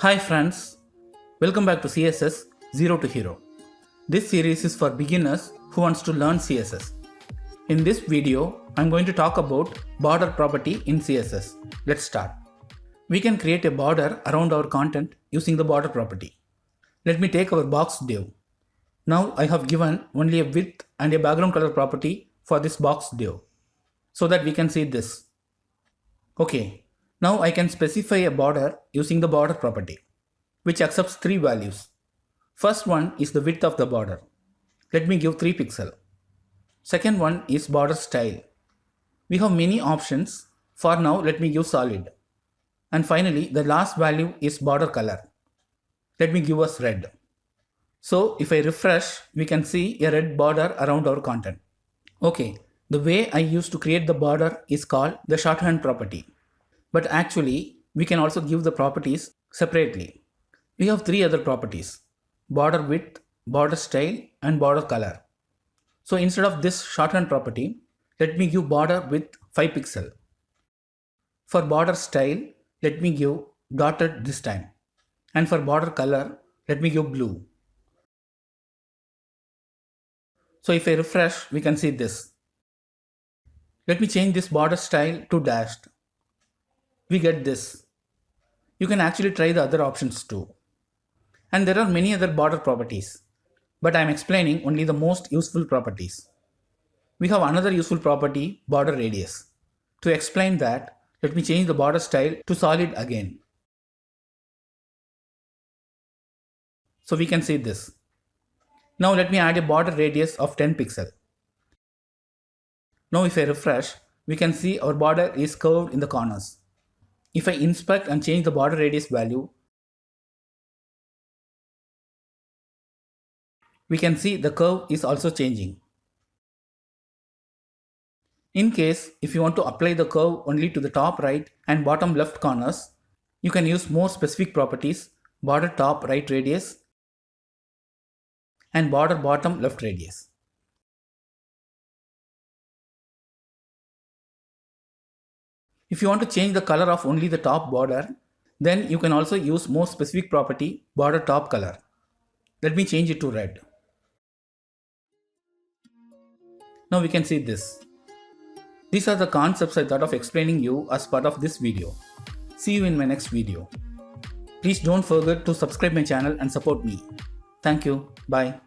Hi friends, welcome back to CSS Zero to Hero. This series is for beginners who wants to learn CSS. In this video, I'm going to talk about border property in CSS. Let's start. We can create a border around our content using the border property. Let me take our box div. Now I have given only a width and a background color property for this box div so that we can see this. Okay, now I can specify a border using the border property, which accepts three values. First one is the width of the border. Let me give 3 pixels. Second one is border style. We have many options. For now, let me give solid. And finally, the last value is border color. Let me give us red. So if I refresh, we can see a red border around our content. Okay, the way I used to create the border is called the shorthand property. But actually, we can also give the properties separately. We have 3 other properties: border width, border style, and border color. So instead of this shorthand property, let me give border width 5 pixels. For border style, let me give dotted this time. And for border color, let me give blue. So if I refresh, we can see this. Let me change this border style to dashed. We get this. You can actually try the other options too. And there are many other border properties, but I am explaining only the most useful properties. We have another useful property, border radius. To explain that, let me change the border style to solid again. So we can see this. Now let me add a border radius of 10 pixels. Now if I refresh, we can see our border is curved in the corners. If I inspect and change the border radius value, we can see the curve is also changing. In case if you want to apply the curve only to the top right and bottom left corners, you can use more specific properties: border top right radius and border bottom left radius. If you want to change the color of only the top border, then you can also use more specific property, border top color. Let me change it to red. Now we can see this. These are the concepts I thought of explaining you as part of this video. See you in my next video. Please don't forget to subscribe my channel and support me. Thank you. Bye.